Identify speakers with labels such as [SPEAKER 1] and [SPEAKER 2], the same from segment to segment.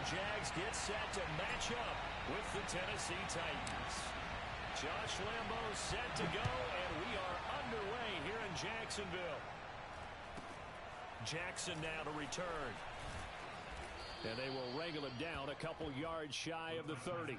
[SPEAKER 1] Jags get set to match up with the Tennessee Titans. Josh Lambeau set to go, and we are underway here in Jacksonville. Jackson now to return. And they will wrangle him down a couple yards shy of the 30.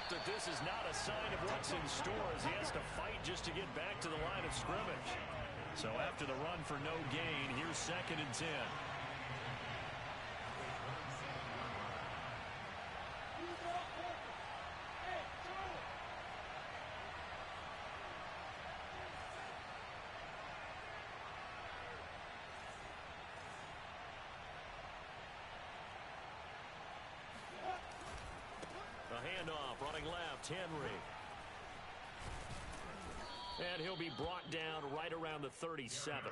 [SPEAKER 1] That this is not a sign of what's in store as he has to fight just to get back to the line of scrimmage. So after the run for no gain, here's 2nd and 10. The handoff, running left, Henry. And he'll be brought down right around the 37.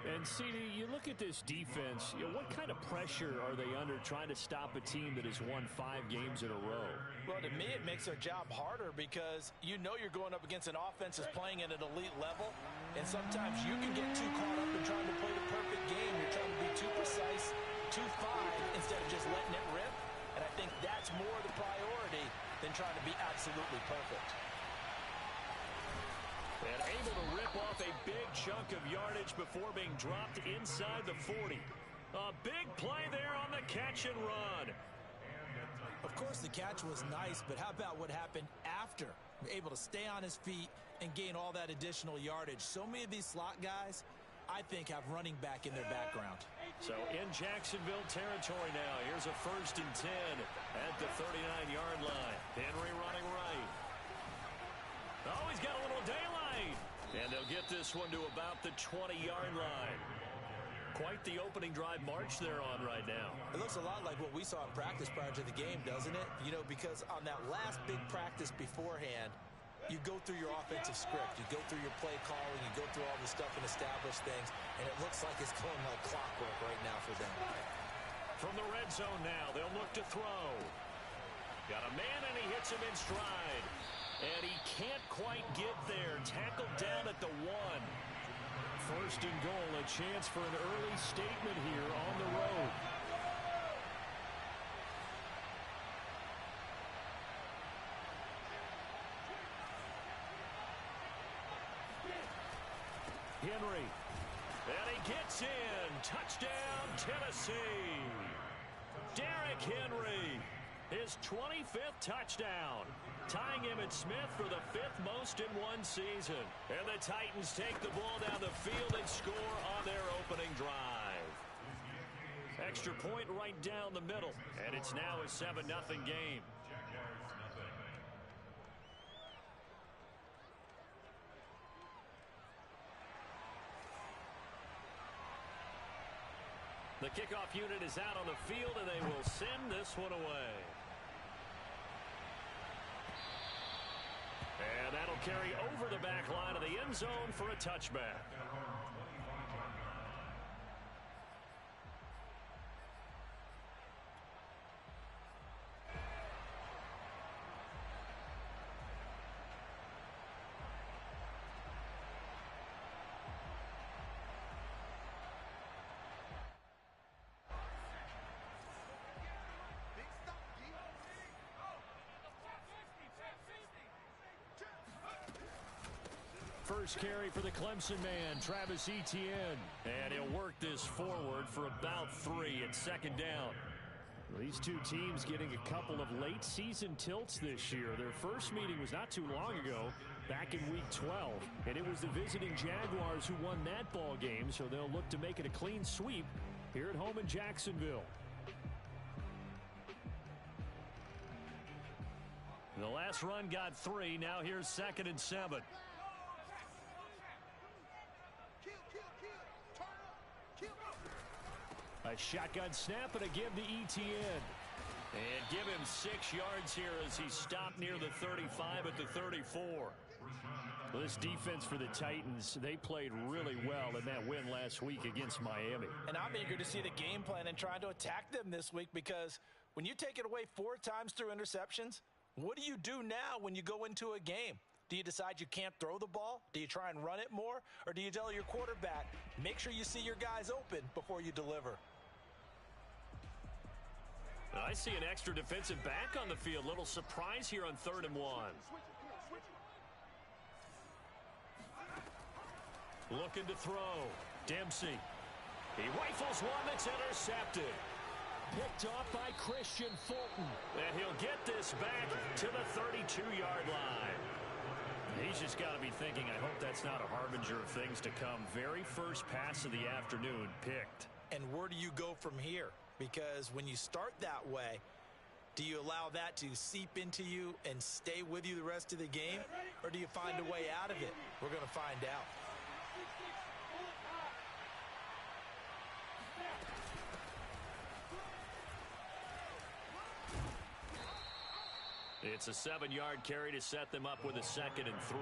[SPEAKER 1] And, CD, you look at this defense, what kind of pressure are they under trying to stop a team that has won 5 games in a row?
[SPEAKER 2] Well, to me, it makes their job harder because you know you're going up against an offense that's playing at an elite level, and sometimes you can get too caught up in trying to play the perfect game. You're trying to be too precise, too fine, instead of just letting it rip. And I think that's more the priority than trying to be absolutely perfect.
[SPEAKER 1] And able to rip off a big chunk of yardage before being dropped inside the 40. A big play there on the catch and run.
[SPEAKER 2] Of course, the catch was nice, but how about what happened after? Able to stay on his feet and gain all that additional yardage. So many of these slot guys, I think, have running back in their background.
[SPEAKER 1] So in Jacksonville territory now. Here's a 1st and 10 at the 39-yard line. Henry running right. Oh, he's got a little daylight. And they'll get this one to about the 20-yard line. Quite the opening drive march they're on right now.
[SPEAKER 2] It looks a lot like what we saw in practice prior to the game, doesn't it? You know, because on that last big practice beforehand, you go through your offensive script. You go through your play calling. You go through all this stuff and establish things. And it looks like it's going like clockwork right now for them.
[SPEAKER 1] From the red zone now, they'll look to throw. Got a man, and he hits him in stride. And he can't quite get there. Tackled down at the 1. 1st and goal, a chance for an early statement here on the road. Henry. And he gets in. Touchdown, Tennessee. Derrick Henry. His 25th touchdown. Tying him at Smith for the 5th most in one season. And the Titans take the ball down the field and score on their opening drive. Extra point right down the middle. And it's now a 7-0 game. The kickoff unit is out on the field, and they will send this one away. And that'll carry over the back line of the end zone for a touchback. First carry for the Clemson man, Travis Etienne. And he'll work this forward for about 3 at 2nd down. These two teams getting a couple of late season tilts this year. Their first meeting was not too long ago, back in week 12. And it was the visiting Jaguars who won that ball game, so they'll look to make it a clean sweep here at home in Jacksonville. The last run got 3. Now here's 2nd and 7. A shotgun snap and a give to Etienne. And give him 6 yards here as he stopped near the 35 at the 34. Well, this defense for the Titans, they played really well in that win last week against Miami.
[SPEAKER 2] And I'm eager to see the game plan and trying to attack them this week, because when you take it away 4 times through interceptions, what do you do now when you go into a game? Do you decide you can't throw the ball? Do you try and run it more? Or do you tell your quarterback, make sure you see your guys open before you deliver?
[SPEAKER 1] I see an extra defensive back on the field. Little surprise here on 3rd and 1. Looking to throw. Dempsey. He rifles one that's intercepted. Picked off by Christian Fulton. And he'll get this back to the 32-yard line. He's just got to be thinking, I hope that's not a harbinger of things to come. Very first pass of the afternoon picked.
[SPEAKER 2] And where do you go from here? Because when you start that way, do you allow that to seep into you and stay with you the rest of the game? Or do you find a way out of it? We're going to find out.
[SPEAKER 1] It's a 7-yard carry to set them up with a 2nd and 3.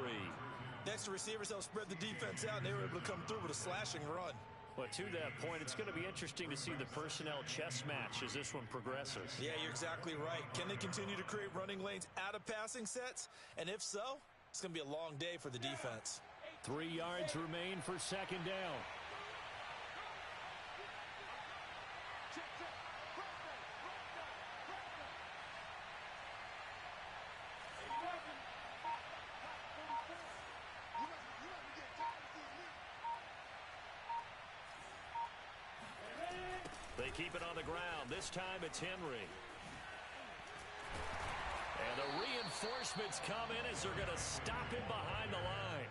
[SPEAKER 2] Next, the receivers help spread the defense out, and they were able to come through with a slashing run.
[SPEAKER 1] Well, to that point, it's going to be interesting to see the personnel chess match as this one progresses.
[SPEAKER 2] Yeah, you're exactly right. Can they continue to create running lanes out of passing sets? And if so, it's going to be a long day for the defense.
[SPEAKER 1] 3 yards remain for 2nd down. They keep it on the ground. This time it's Henry. And the reinforcements come in as they're going to stop him behind the line.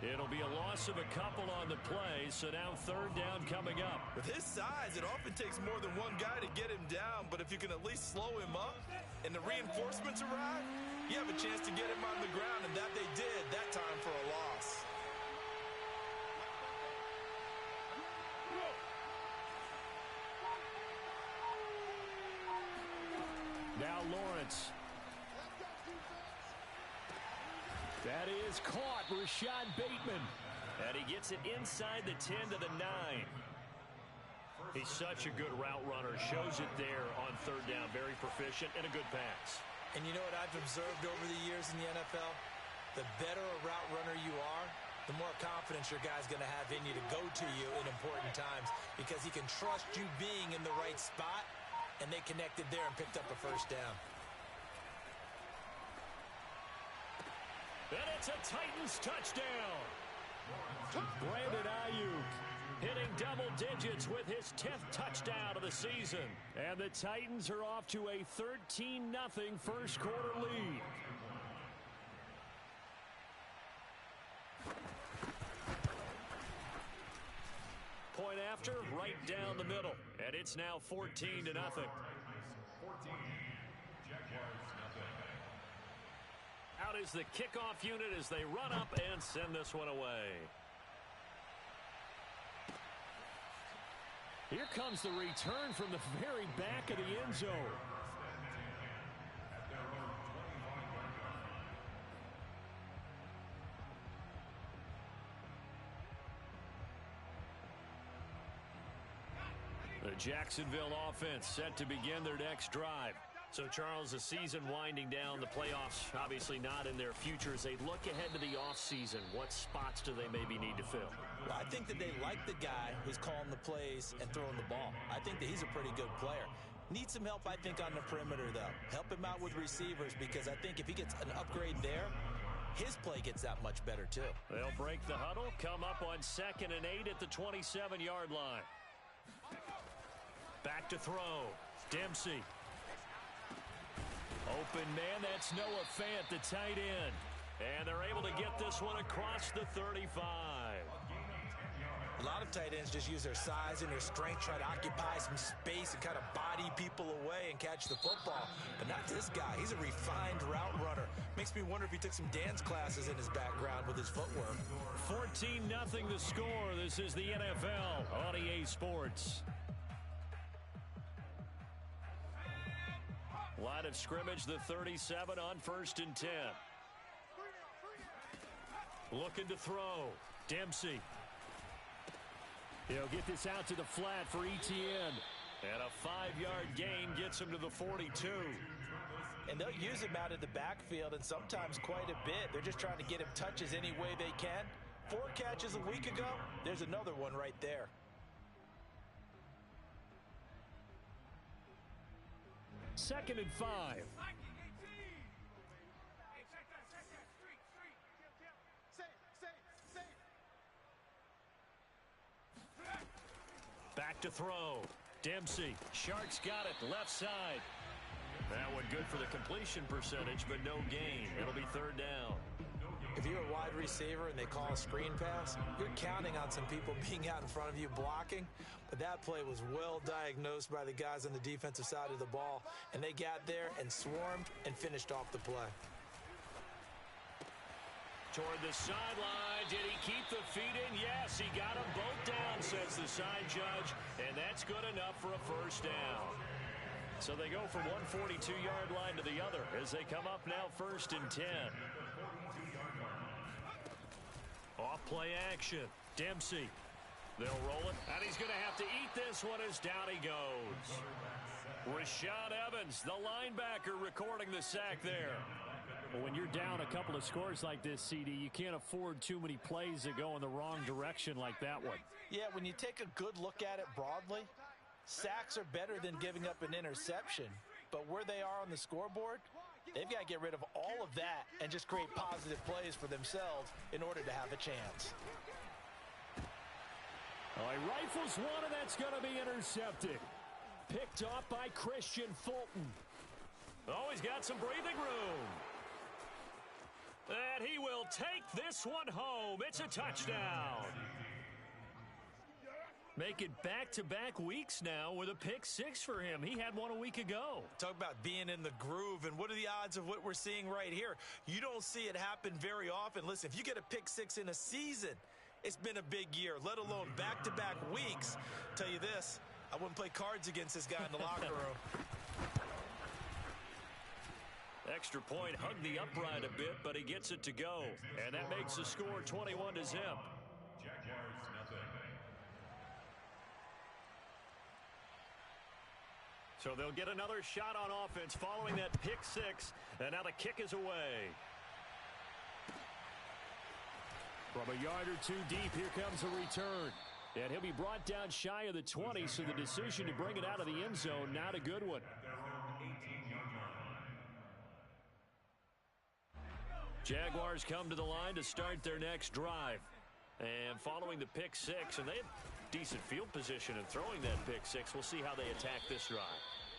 [SPEAKER 1] It'll be a loss of a couple on the play, so now 3rd down coming up.
[SPEAKER 2] With his size, it often takes more than one guy to get him down, but if you can at least slow him up and the reinforcements arrive, you have a chance to get him on the ground, and that they did that time for a loss.
[SPEAKER 1] Now Lawrence. That is caught. Rashad Bateman. And he gets it inside the 10 to the 9. He's such a good route runner. Shows it there on 3rd down. Very proficient and a good pass.
[SPEAKER 2] And you know what I've observed over the years in the NFL? The better a route runner you are, the more confidence your guy's going to have in you to go to you in important times, because he can trust you being in the right spot. And they connected there and picked up a 1st down.
[SPEAKER 1] And it's a Titans touchdown. Brandon Ayuk hitting double digits with his 10th touchdown of the season. And the Titans are off to a 13-0 first quarter lead. Point after, right down the middle. And it's now 14-0. Out is the kickoff unit as they run up and send this one away. Here comes the return from the very back of the end zone. The Jacksonville offense set to begin their next drive. So, Charles, the season winding down, the playoffs obviously not in their future. As they look ahead to the offseason, what spots do they maybe need to fill?
[SPEAKER 2] Well, I think that they like the guy who's calling the plays and throwing the ball. I think that he's a pretty good player. Needs some help, I think, on the perimeter, though. Help him out with receivers, because I think if he gets an upgrade there, his play gets that much better, too.
[SPEAKER 1] They'll break the huddle, come up on 2nd and 8 at the 27-yard line. Back to throw. Dempsey. Open man, that's Noah Fant, the tight end. And they're able to get this one across the 35.
[SPEAKER 2] A lot of tight ends just use their size and their strength, try to occupy some space and kind of body people away and catch the football. But not this guy. He's a refined route runner. Makes me wonder if he took some dance classes in his background with his footwork.
[SPEAKER 1] 14-0 the score. This is the NFL on EA Sports. of scrimmage, the 37 on 1st and 10. Looking to throw. Dempsey. He'll get this out to the flat for Etienne. And a 5-yard gain gets him to the 42.
[SPEAKER 2] And they'll use him out of the backfield, and sometimes quite a bit. They're just trying to get him touches any way they can. 4 catches a week ago. There's another one right there.
[SPEAKER 1] Second and 5. Back to throw. Dempsey. Sharks got it. Left side. That one good for the completion percentage, but no gain. It'll be 3rd down.
[SPEAKER 2] If you're a wide receiver and they call a screen pass, you're counting on some people being out in front of you blocking. But that play was well diagnosed by the guys on the defensive side of the ball. And they got there and swarmed and finished off the play.
[SPEAKER 1] Toward the sideline. Did he keep the feet in? Yes, he got them both down, says the side judge. And that's good enough for a 1st down. So they go from one 42-yard line to the other as they come up now 1st and 10. Off play action. Dempsey. They'll roll it. And he's going to have to eat this one as down he goes. Rashad Evans, the linebacker, recording the sack there. Well, when you're down a couple of scores like this, CD, you can't afford too many plays that go in the wrong direction like that one.
[SPEAKER 2] Yeah, when you take a good look at it broadly, sacks are better than giving up an interception. But where they are on the scoreboard, they've got to get rid of all of that and just create positive plays for themselves in order to have a chance.
[SPEAKER 1] Oh, he rifles one, and that's going to be intercepted. Picked off by Christian Fulton. Oh, he's got some breathing room. And he will take this one home. It's a touchdown. Make it back-to-back weeks now with a pick 6 for him. He had one a week ago.
[SPEAKER 2] Talk about being in the groove, and what are the odds of what we're seeing right here? You don't see it happen very often. Listen, if you get a pick 6 in a season, it's been a big year, let alone back-to-back weeks. Tell you this, I wouldn't play cards against this guy in the locker room.
[SPEAKER 1] Extra point, hugged the upright a bit, but he gets it to go. And that makes the score 21-0. So they'll get another shot on offense following that pick 6. And now the kick is away. From a yard or two deep, here comes a return. And he'll be brought down shy of the 20, so the decision to bring it out of the end zone, not a good one. Jaguars come to the line to start their next drive. And following the pick 6, and they have decent field position in throwing that pick 6. We'll see how they attack this drive.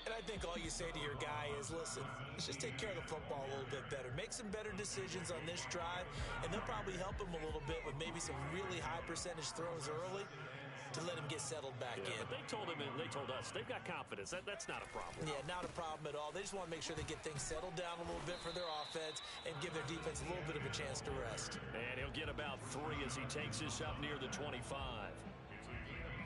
[SPEAKER 2] And I think all you say to your guy is, listen, let's just take care of the football a little bit better. Make some better decisions on this drive, and they'll probably help him a little bit with maybe some really high percentage throws early to let him get settled back in.
[SPEAKER 1] But they told us, they've got confidence. That's not a problem.
[SPEAKER 2] Yeah, not a problem at all. They just want to make sure they get things settled down a little bit for their offense and give their defense a little bit of a chance to rest.
[SPEAKER 1] And he'll get about 3 as he takes this up near the 25.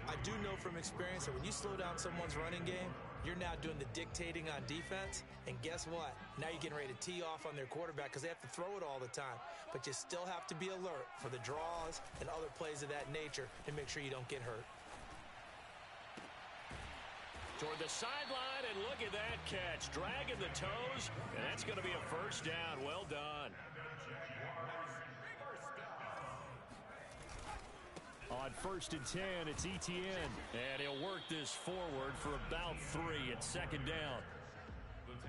[SPEAKER 2] I do know from experience that when you slow down someone's running game, you're now doing the dictating on defense, and guess what? Now you're getting ready to tee off on their quarterback because they have to throw it all the time. But you still have to be alert for the draws and other plays of that nature to make sure you don't get hurt.
[SPEAKER 1] Toward the sideline, and look at that catch. Dragging the toes, and that's going to be a 1st down. Well done. On 1st and 10, it's Etienne. And he'll work this forward for about 3 at 2nd down.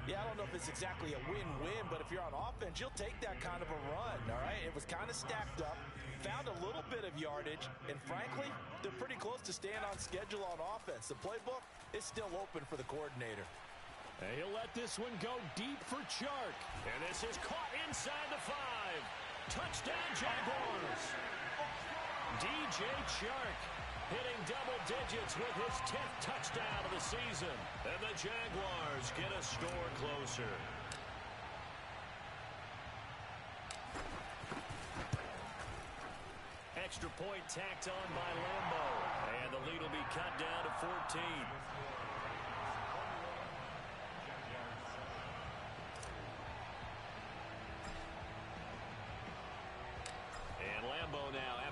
[SPEAKER 2] Yeah, I don't know if it's exactly a win-win, but if you're on offense, you'll take that kind of a run, all right? It was kind of stacked up, found a little bit of yardage, and frankly, they're pretty close to staying on schedule on offense. The playbook is still open for the coordinator.
[SPEAKER 1] And he'll let this one go deep for Chark. And this is caught inside the 5. Touchdown, Jaguars. DJ Chark hitting double digits with his 10th touchdown of the season. And the Jaguars get a score closer. Extra point tacked on by Lambo. And the lead will be cut down to 14.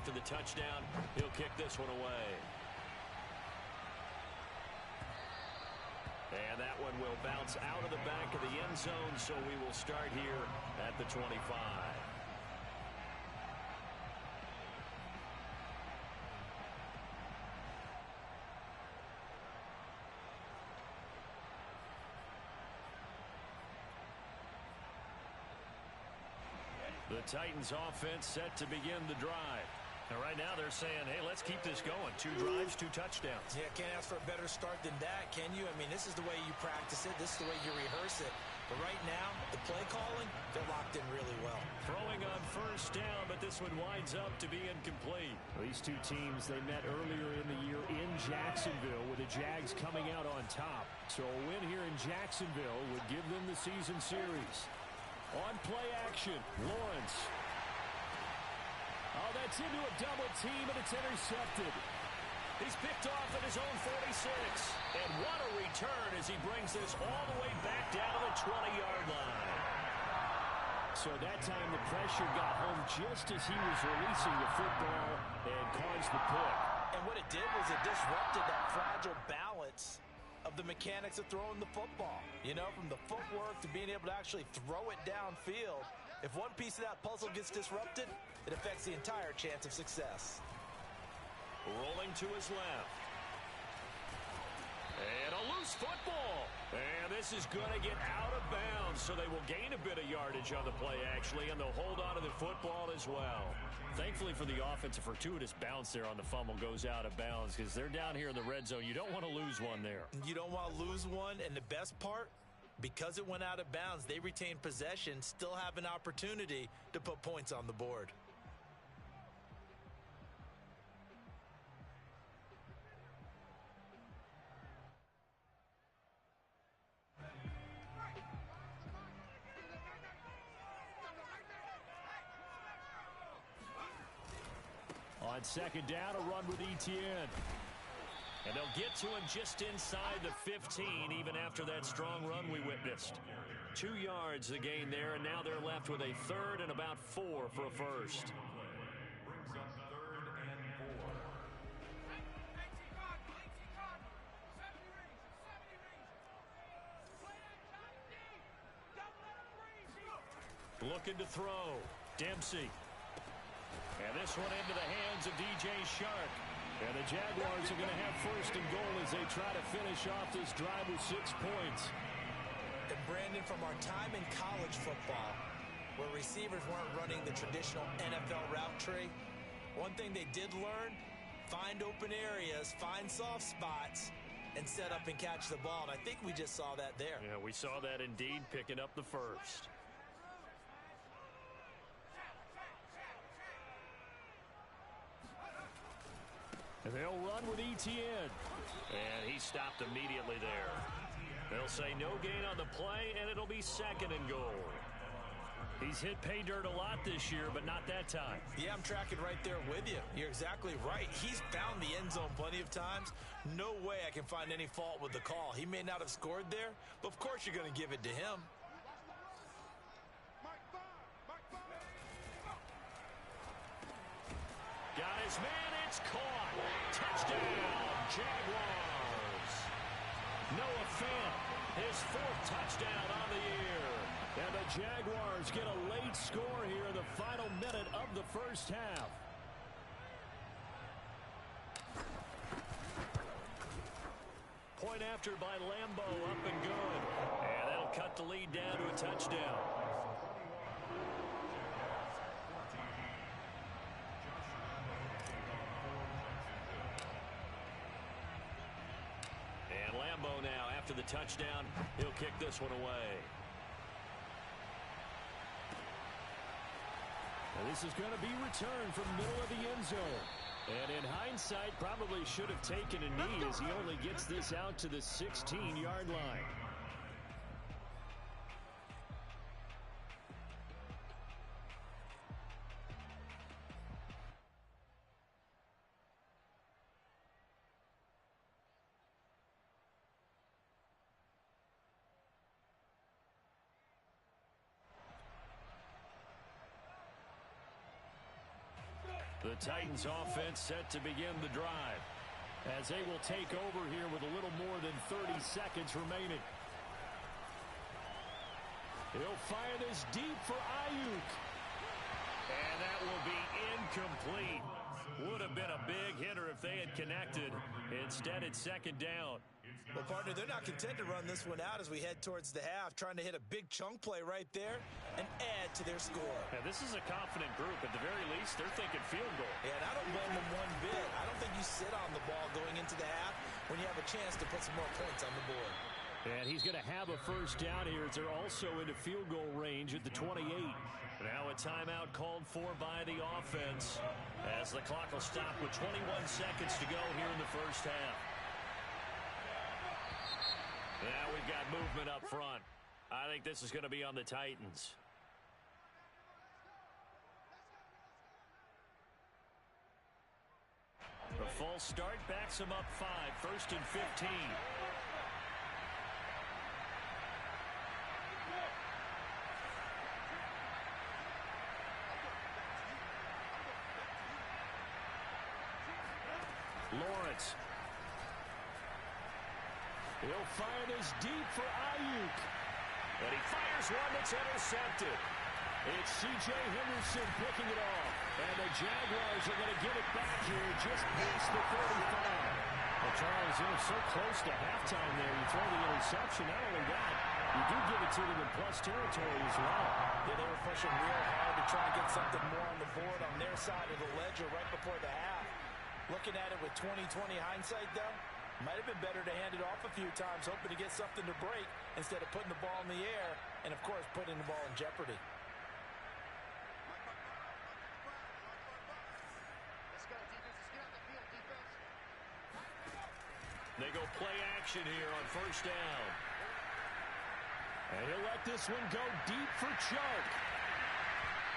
[SPEAKER 1] after the touchdown. He'll kick this one away. And that one will bounce out of the back of the end zone, so we will start here at the 25. The Titans offense set to begin the drive. And right now they're saying, hey, let's keep this going. 2 drives, 2 touchdowns.
[SPEAKER 2] Yeah, can't ask for a better start than that, can you? I mean, this is the way you practice it. This is the way you rehearse it. But right now, the play calling, they're locked in really well.
[SPEAKER 1] Throwing on first down, but this one winds up to be incomplete.
[SPEAKER 3] These two teams, they met earlier in the year in Jacksonville with the Jags coming out on top. So a win here in Jacksonville would give them the season series. On play action, Lawrence. Oh, that's into a double team, and it's intercepted.
[SPEAKER 1] He's picked off at his own 46. And what a return as he brings this all the way back down to the 20-yard line.
[SPEAKER 3] So that time the pressure got home just as he was releasing the football and caused the pick.
[SPEAKER 2] And what it did was it disrupted that fragile balance of the mechanics of throwing the football. You know, from the footwork to being able to actually throw it downfield. If one piece of that puzzle gets disrupted, it affects the entire chance of success.
[SPEAKER 1] Rolling to his left. And a loose football. And this is going to get out of bounds, so they will gain a bit of yardage on the play, actually, and they'll hold on to the football as well. Thankfully for the offense, a fortuitous bounce there on the fumble goes out of bounds because they're down here in the red zone. You don't want to lose one there.
[SPEAKER 2] You don't want to lose one, and the best part, because it went out of bounds, they retain possession, still have an opportunity to put points on the board.
[SPEAKER 3] On second down, a run with Etienne.
[SPEAKER 1] And they'll get to him just inside the 15, even after that strong run we witnessed. 2 yards the gain there, and now they're left with a third and about 4 for a first. Looking to throw. Dempsey. And this one into the hands of DJ Shark.
[SPEAKER 3] And the Jaguars are going to have first and goal as they try to finish off this drive with 6 points.
[SPEAKER 2] And Brandon, from our time in college football, where receivers weren't running the traditional NFL route tree, one thing they did learn, find open areas, find soft spots, and set up and catch the ball. And I think we just saw that there.
[SPEAKER 1] Yeah, we saw that indeed, picking up the first.
[SPEAKER 3] And they'll run with Etienne.
[SPEAKER 1] And he stopped immediately there. They'll say no gain on the play, and it'll be second and goal. He's hit pay dirt a lot this year, but not that time.
[SPEAKER 2] Yeah, I'm tracking right there with you. You're exactly right. He's found the end zone plenty of times. No way I can find any fault with the call. He may not have scored there, but of course you're going to give it to him.
[SPEAKER 1] Got his man, it's caught. Touchdown, Jaguars. Noah Fant, his 4th touchdown on the year.
[SPEAKER 3] And the Jaguars get a late score here in the final minute of the first half.
[SPEAKER 1] Point after by Lambo, up and good. And that'll cut the lead down to a touchdown. And Lambo now, after the touchdown, he'll kick this one away.
[SPEAKER 3] And this is going to be returned from the middle of the end zone. And in hindsight, probably should have taken a knee as he only gets this out to the 16-yard line.
[SPEAKER 1] The
[SPEAKER 3] The Titans offense set to begin the drive as they will take over here with a little more than 30 seconds remaining. He'll fire this deep for Ayuk. And that will be incomplete. Would have been a big hitter if they had connected. Instead, it's second down.
[SPEAKER 2] Well, partner, they're not content to run this one out as we head towards the half, trying to hit a big chunk play right there and add to their score.
[SPEAKER 3] Yeah, this is a confident group. At the very least, they're thinking field goal.
[SPEAKER 2] Yeah, and I don't blame them one bit. I don't think you sit on the ball going into the half when you have a chance to put some more points on the board.
[SPEAKER 3] And he's going to have a first down here as they're also into field goal range at the 28. Now a timeout called for by the offense as the clock will stop with 21 seconds to go here in the first half. Now we've got movement up front. I think this is going to be on the Titans. The false start backs them up 5, 1st and 15. Lawrence. He'll fire this deep for Ayuk. And he fires one that's intercepted. It's C.J. Henderson picking it off. And the Jaguars are going to get it back here just past the 35. Well, Charles, they're so close to halftime there. You throw the interception. Not only that, you do give it to them in plus territory as well.
[SPEAKER 2] Yeah, they were pushing real hard to try and get something more on the board on their side of the ledger right before the half. Looking at it with 20/20 hindsight, though, might have been better to hand it off a few times, hoping to get something to break instead of putting the ball in the air and, of course, putting the ball in jeopardy.
[SPEAKER 3] They go play action here on first down. And he'll let this one go deep for Chuck.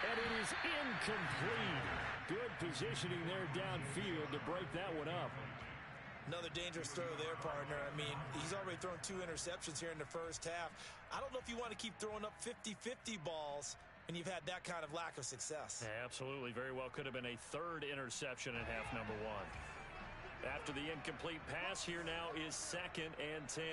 [SPEAKER 3] And it is incomplete. Good positioning there downfield to break that one up.
[SPEAKER 2] Another dangerous throw there, partner. I mean, he's already thrown 2 interceptions here in the first half. I don't know if you want to keep throwing up 50-50 balls when you've had that kind of lack of success.
[SPEAKER 3] Yeah, absolutely. Very well could have been a 3rd interception in half number 1. After the incomplete pass, here now is 2nd and 10.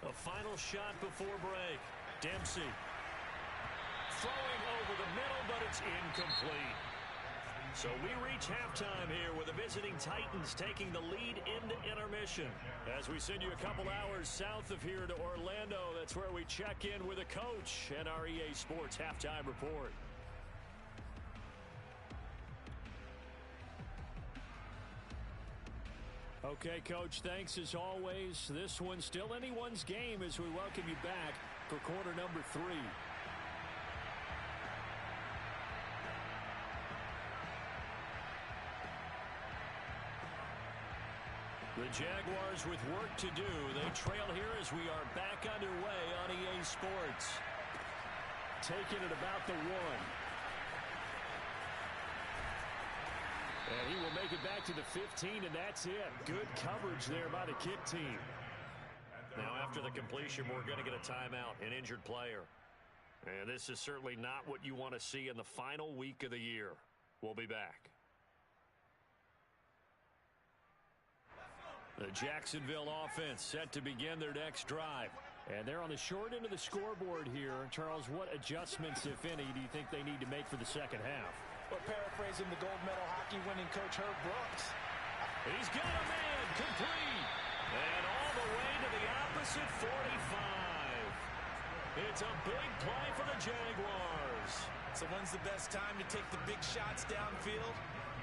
[SPEAKER 3] A final shot before break. Dempsey. Throwing over the middle, but it's incomplete. So we reach halftime here with the visiting Titans taking the lead into intermission. As we send you a couple hours south of here to Orlando, that's where we check in with a coach and our EA Sports halftime report. Okay, Coach, thanks as always. This one's still anyone's game as we welcome you back for quarter number 3. The Jaguars with work to do. They trail here as we are back underway on EA Sports. Taking it about the 1. And he will make it back to the 15, and that's it. Good coverage there by the kick team. Now, after the completion, we're going to get a timeout, an injured player. And this is certainly not what you want to see in the final week of the year. We'll be back. The Jacksonville offense set to begin their next drive. And they're on the short end of the scoreboard here. Charles, what adjustments, if any, do you think they need to make for the second half?
[SPEAKER 2] Well, paraphrasing the gold medal hockey winning coach Herb Brooks.
[SPEAKER 3] He's got a man complete. And all the way to the opposite 45. It's a big play for the Jaguars.
[SPEAKER 2] So when's the best time to take the big shots downfield?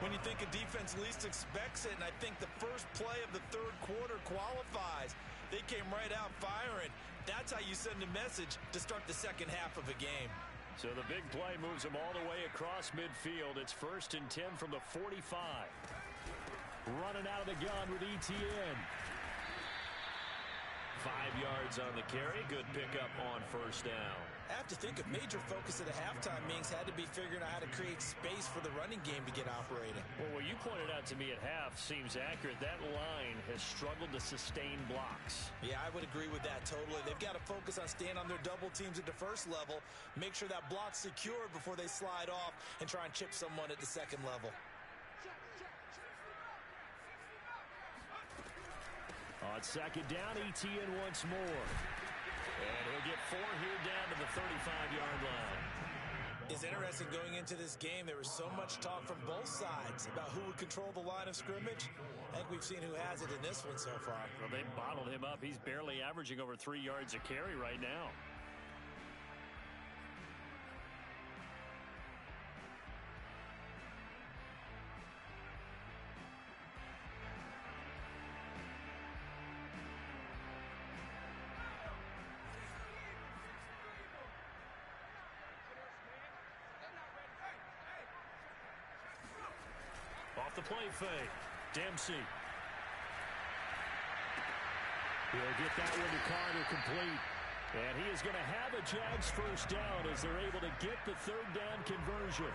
[SPEAKER 2] When you think a defense least expects it, and I think the first play of the 3rd quarter qualifies. They came right out firing. That's how you send a message to start the second half of a game.
[SPEAKER 3] So the big play moves them all the way across midfield. It's 1st and 10 from the 45. Running out of the gun with ETN. 5 yards on the carry. Good pickup on first down.
[SPEAKER 2] I have to think a major focus at the halftime meetings had to be figuring out how to create space for the running game to get operating.
[SPEAKER 3] Well, what you pointed out to me at half seems accurate. That line has struggled to sustain blocks.
[SPEAKER 2] Yeah, I would agree with that totally. They've got to focus on staying on their double teams at the first level, make sure that block's secured before they slide off and try and chip someone at the second level.
[SPEAKER 3] On second down, ETN once more. And he'll get 4 here down to the 35-yard line.
[SPEAKER 2] It's interesting going into this game. There was so much talk from both sides about who would control the line of scrimmage. I think we've seen who has it in this one so far.
[SPEAKER 3] Well, they bottled him up. He's barely averaging over 3 yards a carry right now. Off the play fake. Dempsey. He'll get that one to Carter complete. And he is going to have a Jags first down as they're able to get the third down conversion.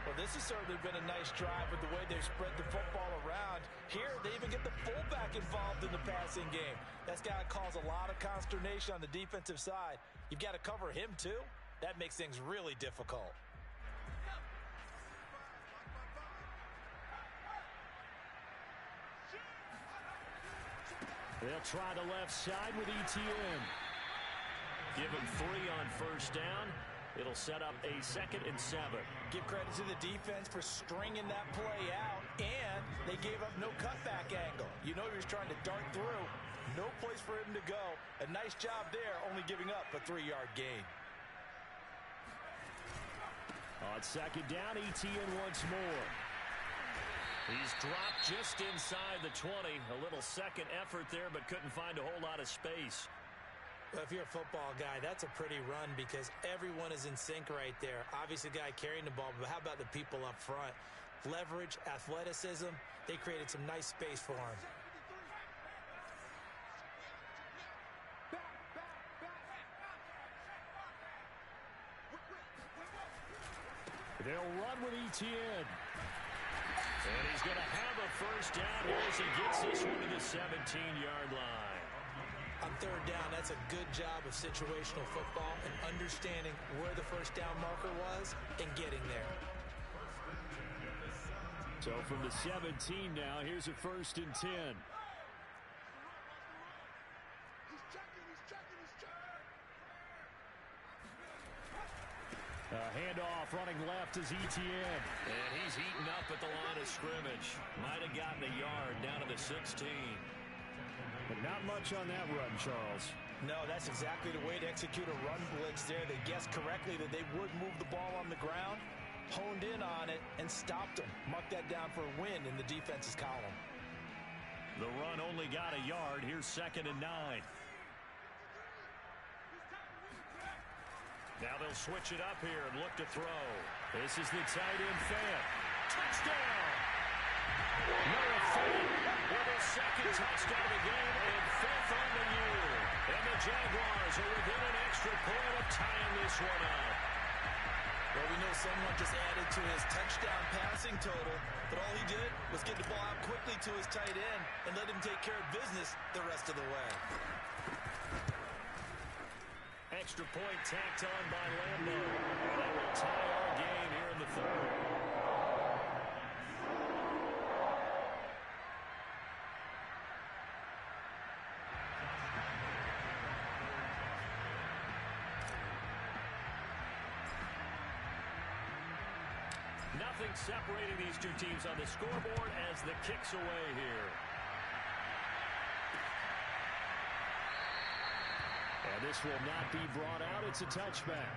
[SPEAKER 2] Well, this has certainly been a nice drive with the way they've spread the football around. Here, they even get the fullback involved in the passing game. That's got to cause a lot of consternation on the defensive side. You've got to cover him, too. That makes things really difficult.
[SPEAKER 3] They'll try the left side with ETN. Give him 3 on first down. It'll set up a 2nd and 7.
[SPEAKER 2] Give credit to the defense for stringing that play out, and they gave up no cutback angle. You know he was trying to dart through. No place for him to go. A nice job there, only giving up a 3-yard gain.
[SPEAKER 3] On second down, ETN once more. He's dropped just inside the 20. A little second effort there, but couldn't find a whole lot of space.
[SPEAKER 2] Well, if you're a football guy, that's a pretty run because everyone is in sync right there. Obviously, the guy carrying the ball, but how about the people up front? Leverage, athleticism, they created some nice space for him.
[SPEAKER 3] They'll run with ETN. And he's going to have a first down here as he gets this one to the 17-yard line.
[SPEAKER 2] On third down, that's a good job of situational football and understanding where the first down marker was and getting there.
[SPEAKER 3] So from the 17 now, here's a 1st and 10. Handoff running left is ETN. And he's heating up at the line of scrimmage. Might have gotten a yard down to the 16. But not much on that run, Charles.
[SPEAKER 2] No, that's exactly the way to execute a run blitz there. They guessed correctly that they would move the ball on the ground, honed in on it, and stopped them. Mark that down for a win in the defense's column.
[SPEAKER 3] The run only got a yard. Here's 2nd and 9. Now they'll switch it up here and look to throw. This is the tight end Fant. Touchdown! Noah Fant with his 2nd touchdown of the game and 5th on the year. And the Jaguars are within an extra point of tying this one up.
[SPEAKER 2] Well, we know someone just added to his touchdown passing total, but all he did was get the ball out quickly to his tight end and let him take care of business the rest of the way.
[SPEAKER 3] Extra point tacked on by Lambo. And that will tie our game here in the 3rd. Nothing separating these two teams on the scoreboard as the kick's away here. And this will not be brought out. It's a touchback.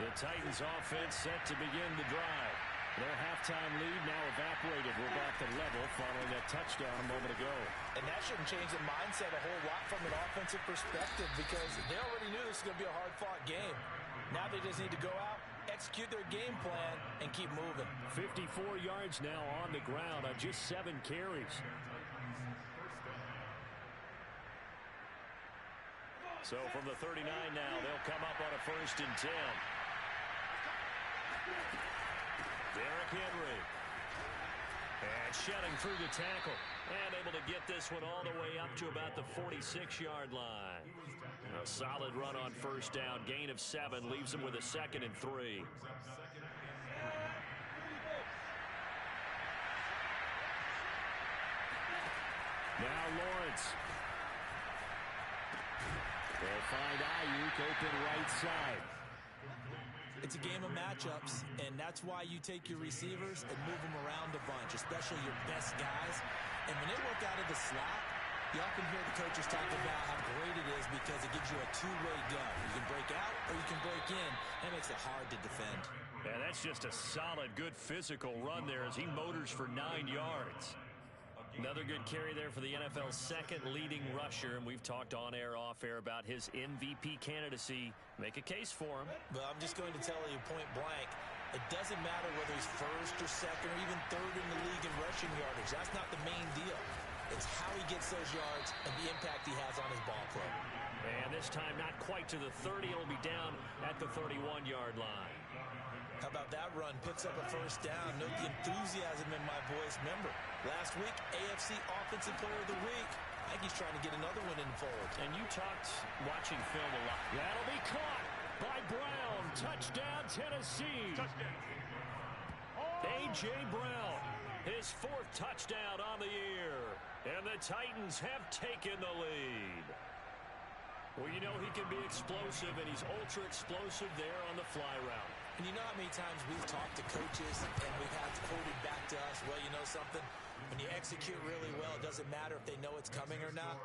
[SPEAKER 3] The Titans offense set to begin the drive. Their halftime lead now evaporated. We're back to level following that touchdown a moment ago.
[SPEAKER 2] And that shouldn't change the mindset a whole lot from an offensive perspective because they already knew this was going to be a hard-fought game. Now they just need to go out execute their game plan, and keep moving.
[SPEAKER 3] 54 yards now on the ground on just 7 carries. So from the 39 now, they'll come up on a 1st and 10. Derrick Henry. And shedding through the tackle. And able to get this one all the way up to about the 46-yard line. A solid run on 1st down. Gain of 7 leaves them with a 2nd and 3. Now Lawrence. They'll find Ayuk open right side.
[SPEAKER 2] It's a game of matchups, and that's why you take your receivers and move them around a bunch, especially your best guys. And when they work out of the slot, you often hear the coaches talk about how great it is because it gives you a two-way go. You can break out or you can break in. That makes it hard to defend.
[SPEAKER 3] Yeah, that's just a solid, good physical run there as he motors for 9 yards. Another good carry there for the NFL's 2nd leading rusher, and we've talked on air, off air about his MVP candidacy. Make a case for him.
[SPEAKER 2] But I'm just going to tell you point blank, it doesn't matter whether he's 1st or 2nd or even 3rd in the league in rushing yardage. That's not the main deal. It's how he gets those yards and the impact he has on his ball club.
[SPEAKER 3] And this time not quite to the 30. It'll be down at the 31-yard line.
[SPEAKER 2] How about that run? Picks up a 1st down. Note the enthusiasm in my voice. Remember, last week, AFC Offensive Player of the Week. I think he's trying to get another one in forward.
[SPEAKER 3] And you talked watching film a lot. That'll be caught by Brown. Touchdown, Tennessee. Touchdown. A.J. Brown, his 4th touchdown on the year. And the Titans have taken the lead. Well, you know he can be explosive, and he's ultra explosive there on the fly route.
[SPEAKER 2] And you know how many times we've talked to coaches and we've had quoted back to us, well, you know something? When you execute really well, it doesn't matter if they know it's coming or not.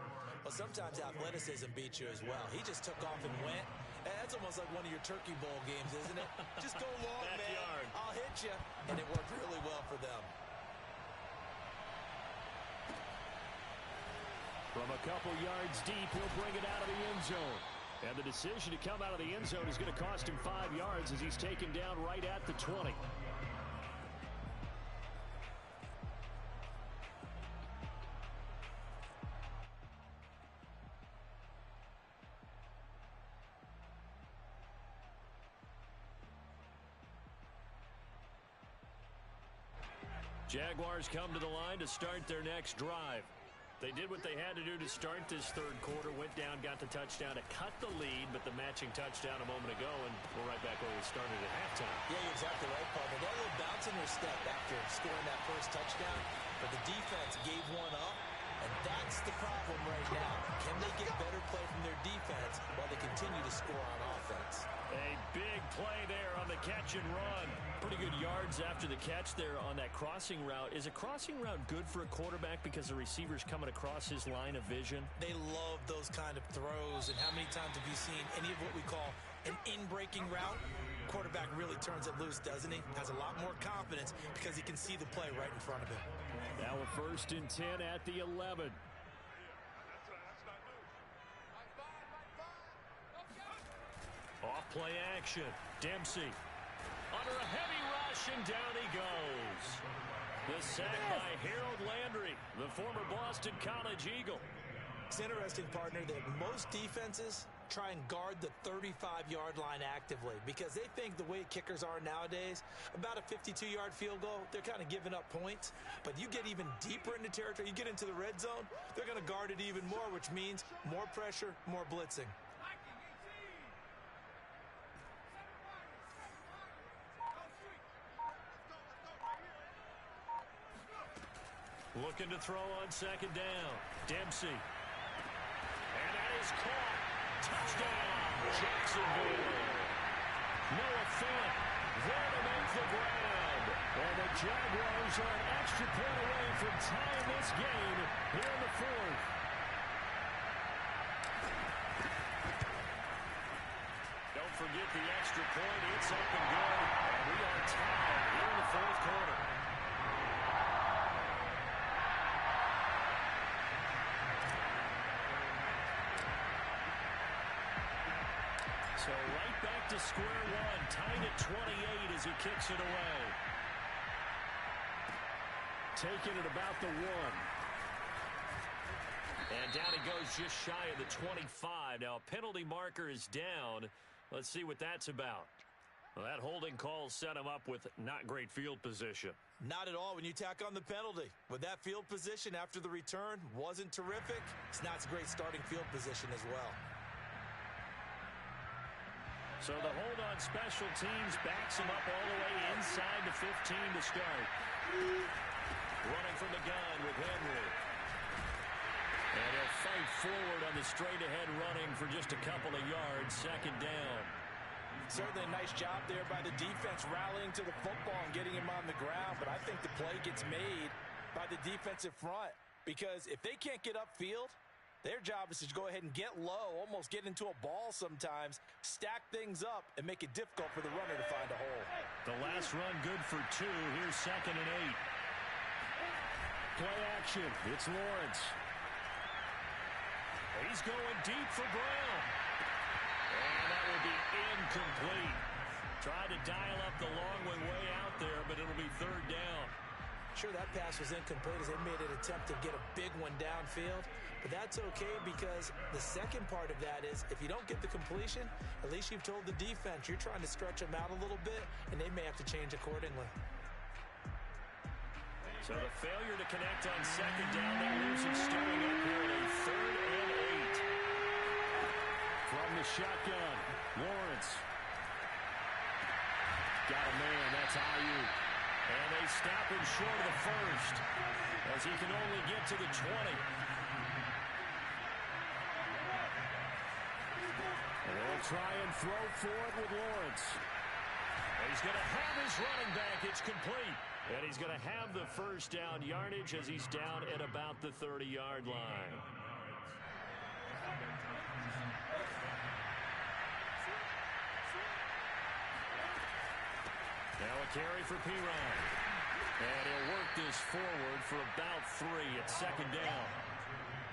[SPEAKER 2] Well, sometimes athleticism beats you as well. He just took off and went. That's almost like one of your Turkey Bowl games, isn't it? Just go long, man. I'll hit you. And it worked really well for them.
[SPEAKER 3] From a couple yards deep, he'll bring it out of the end zone. And the decision to come out of the end zone is going to cost him 5 yards as he's taken down right at the 20. Jaguars come to the line to start their next drive. They did what they had to do to start this 3rd quarter, went down, got the touchdown to cut the lead, but the matching touchdown a moment ago, and we're right back where we started at halftime.
[SPEAKER 2] Yeah, you're exactly right, partner. They had a little bounce in their step after scoring that 1st touchdown, but the defense gave one up, and that's the problem right now. Can they get better play from their defense while they continue to score on offense?
[SPEAKER 3] A big play there on the catch and run. Pretty good yards after the catch there on that crossing route. Is a crossing route good for a quarterback because the receiver's coming across his line of vision?
[SPEAKER 2] They love those kind of throws. And how many times have you seen any of what we call an in-breaking route? Quarterback really turns it loose, doesn't he? Has a lot more confidence because he can see the play right in front of him.
[SPEAKER 3] Now a 1st and 10 at the 11. Off play action. Dempsey. Under a heavy rush, and down he goes. The sack by Harold Landry, the former Boston College Eagle.
[SPEAKER 2] It's interesting, partner, that most defenses try and guard the 35-yard line actively because they think the way kickers are nowadays, about a 52-yard field goal, they're kind of giving up points. But you get even deeper into territory, you get into the red zone, they're going to guard it even more, which means more pressure, more blitzing.
[SPEAKER 3] Looking to throw on 2nd down. Dempsey. And that is caught. Touchdown, Jacksonville. Noah Fant there to make the grab. And the Jaguars are an extra point away from tying this game here in the 4th. Don't forget the extra point. It's up and good. And we are tied here in the 4th quarter.
[SPEAKER 1] So right back to square one, tied at 28 as he kicks it away.
[SPEAKER 3] Taking it about the 1.
[SPEAKER 1] And down he goes just shy of the 25. Now a penalty marker is down. Let's see what that's about. Well, that holding call set him up with not great field position.
[SPEAKER 2] Not at all when you tack on the penalty. With that field position after the return wasn't terrific. It's not a great starting field position as well.
[SPEAKER 1] So the hold on special teams backs him up all the way inside the 15 to start. Running from the gun with Henry. And he'll fight forward on the straight-ahead running for just a couple of yards. Second down.
[SPEAKER 2] Certainly a nice job there by the defense rallying to the football and getting him on the ground. But I think the play gets made by the defensive front. Because if they can't get upfield, their job is to go ahead and get low, almost get into a ball sometimes, stack things up, and make it difficult for the runner to find a hole.
[SPEAKER 1] The last run good for 2. Here's 2nd and 8.
[SPEAKER 3] Play action. It's Lawrence.
[SPEAKER 1] He's going deep for Brown. And that will be incomplete. Tried to dial up the long one way out there, but it'll be 3rd down.
[SPEAKER 2] Sure, that pass was incomplete as they made an attempt to get a big one downfield. But that's okay because the second part of that is if you don't get the completion, at least you've told the defense you're trying to stretch them out a little bit, and they may have to change accordingly.
[SPEAKER 1] So the failure to connect on 2nd down, that leaves him staring up here at a 3rd and 8.
[SPEAKER 3] From the shotgun, Lawrence. Got a man, that's Ayuk.
[SPEAKER 1] And they stop him short of the 1st as he can only get to the 20.
[SPEAKER 3] And they'll try and throw for it with Lawrence.
[SPEAKER 1] And he's going to have his running back. It's complete. And he's going to have the 1st down yardage as he's down at about the 30-yard line. Now a carry for Piron. And he'll work this forward for about 3 at 2nd down.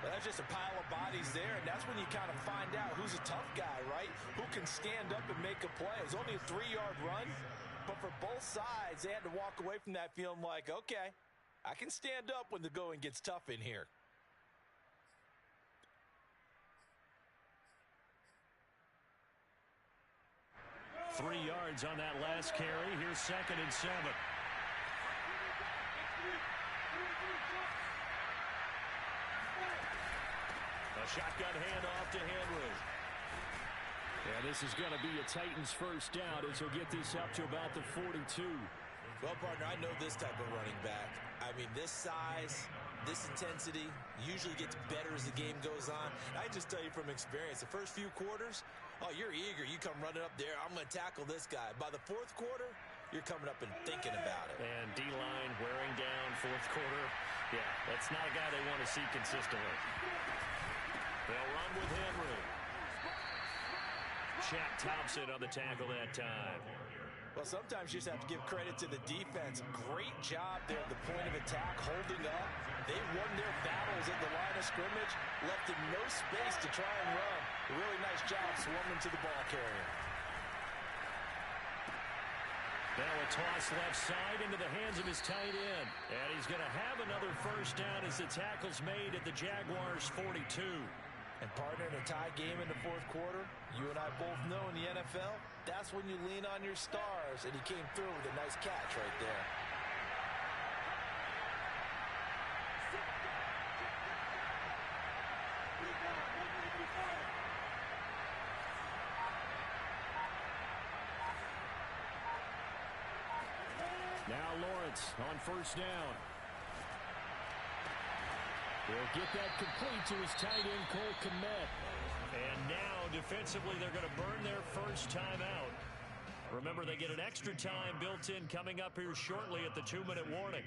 [SPEAKER 2] Well, that's just a pile of bodies there, and that's when you kind of find out who's a tough guy, right? Who can stand up and make a play. It was only a 3-yard run, but for both sides, they had to walk away from that feeling like, okay, I can stand up when the going gets tough in here.
[SPEAKER 1] Three yards on that last carry. Here's 2nd and 7. A shotgun handoff to Henry.
[SPEAKER 3] And this is going to be a Titans 1st down as he'll get this up to about the 42.
[SPEAKER 2] Well, partner, I know this type of running back. I mean, this size, this intensity usually gets better as the game goes on. I just tell you from experience, the first few quarters, oh, you're eager. You come running up there. I'm going to tackle this guy. By the 4th quarter, you're coming up and thinking about it.
[SPEAKER 1] And D-line wearing down 4th quarter. Yeah, that's not a guy they want to see consistently. They'll run with Henry. Shaq Thompson on the tackle that time.
[SPEAKER 2] Well, sometimes you just have to give credit to the defense. Great job there at the point of attack, holding up. They won their battles at the line of scrimmage, left them no space to try and run. A really nice job swarming to the ball carrier.
[SPEAKER 1] Now a toss left side into the hands of his tight end. And he's going to have another 1st down as the tackle's made at the Jaguars' 42.
[SPEAKER 2] And partner, in a tie game in the 4th quarter, you and I both know in the NFL, that's when you lean on your stars. And he came through with a nice catch right there.
[SPEAKER 3] Now Lawrence on 1st down. He'll get that complete to his tight end, Cole Kmet.
[SPEAKER 1] And now, defensively, they're going to burn their 1st time out. Remember, they get an extra time built in coming up here shortly at the 2-minute warning.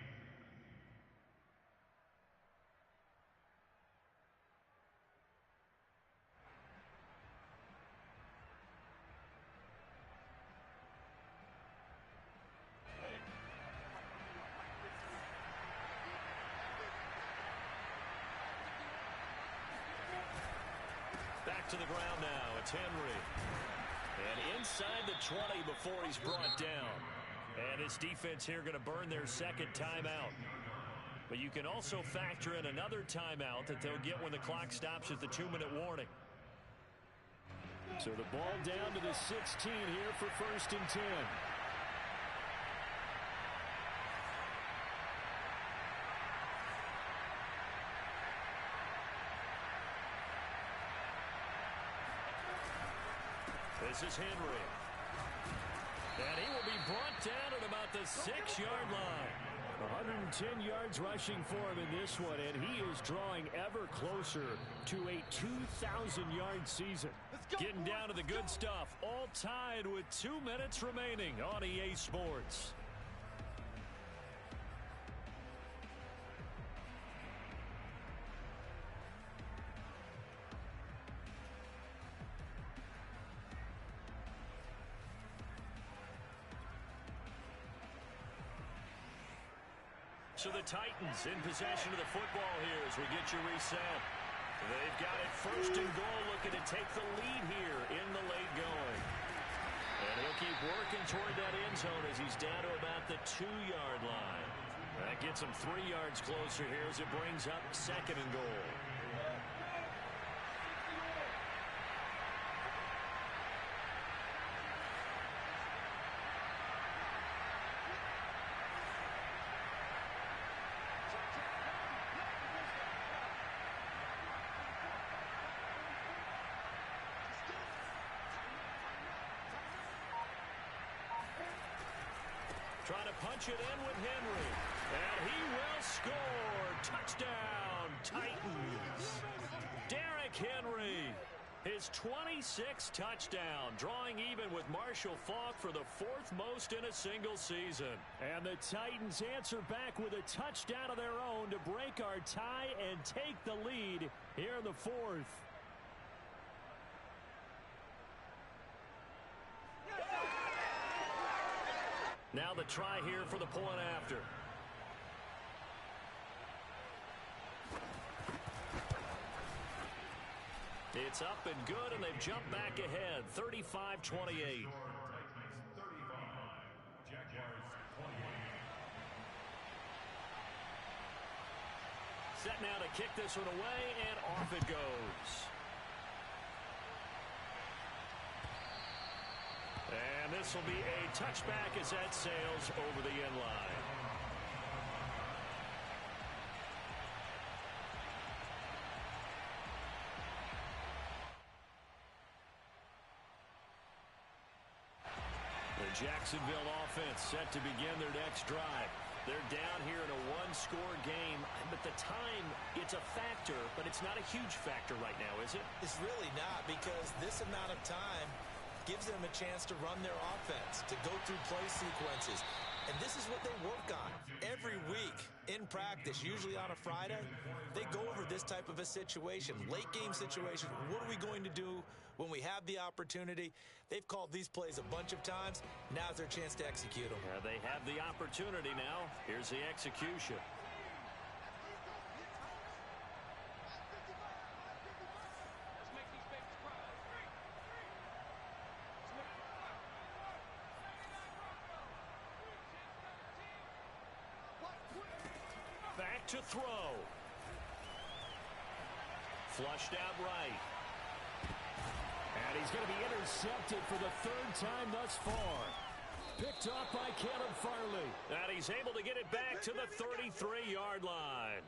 [SPEAKER 1] Back to the ground now. It's Henry. And inside the 20 before he's brought down. And this defense here going to burn their second timeout. But you can also factor in another timeout that they'll get when the clock stops at the 2-minute warning.
[SPEAKER 3] So the ball down to the 16 here for 1st and 10.
[SPEAKER 1] This is Henry. And he will be brought down at about the 6-yard line.
[SPEAKER 3] 110 yards rushing for him in this one, and he is drawing ever closer to a 2,000-yard season.
[SPEAKER 1] Getting down to the good stuff, all tied with 2 minutes remaining on EA Sports. So the Titans in possession of the football here as we get you reset. They've got it 1st and goal, looking to take the lead here in the late going. And he'll keep working toward that end zone as he's down to about the 2-yard line. That gets him 3 yards closer here as it brings up 2nd and goal. Trying to punch it in with Henry. And he will score. Touchdown, Titans. Derrick Henry, his 26th touchdown, drawing even with Marshall Faulk for the 4th most in a single season.
[SPEAKER 3] And the Titans answer back with a touchdown of their own to break our tie and take the lead here in the 4th.
[SPEAKER 1] Now the try here for the point after. It's up and good, and they've jumped back ahead, 35-28. Set now to kick this one away, and off it goes. And this will be a touchback as that sails over the end line. The Jacksonville offense set to begin their next drive. They're down here in a one-score game, but the time, it's a factor, but it's not a huge factor right now, is it?
[SPEAKER 2] It's really not, because this amount of time gives them a chance to run their offense, to go through play sequences. And this is what they work on every week in practice, usually on a Friday. They go over this type of a situation, late game situation. What are we going to do when we have the opportunity? They've called these plays a bunch of times. Now's their chance to execute them.
[SPEAKER 1] They have the opportunity now. Here's the execution. Back to throw. Flushed out right.
[SPEAKER 3] And he's going to be intercepted for the 3rd time thus far. Picked off by Caleb Farley.
[SPEAKER 1] And he's able to get it back to the 33-yard line.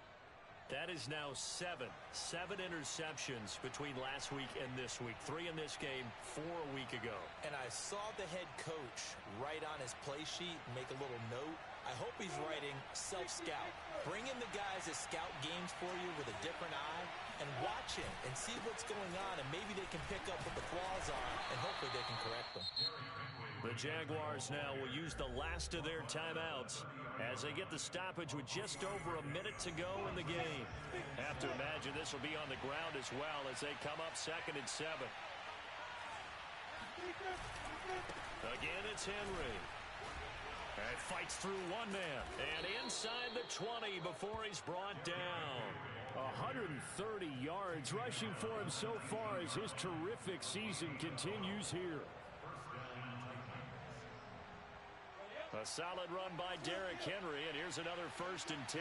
[SPEAKER 1] That is now 7 interceptions between last week and this week. 3 in this game, 4 a week ago.
[SPEAKER 2] And I saw the head coach write on his play sheet and make a little note. I hope he's writing self-scout. Bring in the guys that scout games for you with a different eye and watch him and see what's going on, and maybe they can pick up what the flaws are, and hopefully they can correct them.
[SPEAKER 1] The Jaguars now will use the last of their timeouts as they get the stoppage with just over a minute to go in the game. Have to imagine this will be on the ground as well as they come up 2nd and 7. Again, it's Henry. And fights through one man. And inside the 20 before he's brought down.
[SPEAKER 3] 130 yards rushing for him so far as his terrific season continues here.
[SPEAKER 1] A solid run by Derrick Henry, and here's another 1st and 10.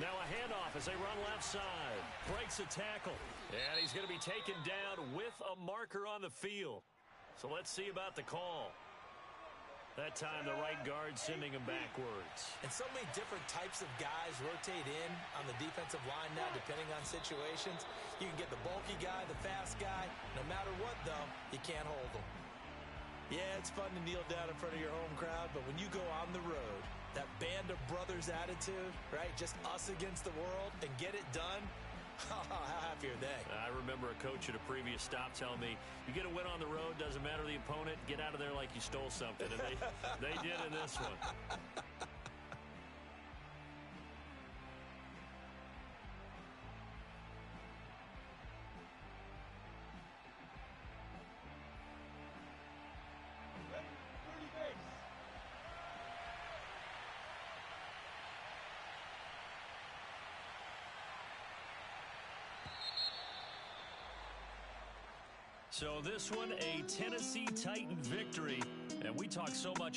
[SPEAKER 1] Now a handoff as they run left side. Breaks a tackle. And he's going to be taken down with a marker on the field. So let's see about the call. That time the right guard sending him backwards.
[SPEAKER 2] And so many different types of guys rotate in on the defensive line now depending on situations. You can get the bulky guy, the fast guy. No matter what, though, you can't hold them. Yeah, it's fun to kneel down in front of your home crowd, but when you go on the road, that band of brothers attitude, right? Just us against the world and get it done. How happy are they?
[SPEAKER 1] I remember a coach at a previous stop telling me, you get a win on the road, doesn't matter the opponent, get out of there like you stole something. And they did in this one. So this one, a Tennessee Titan victory. And we talk so much about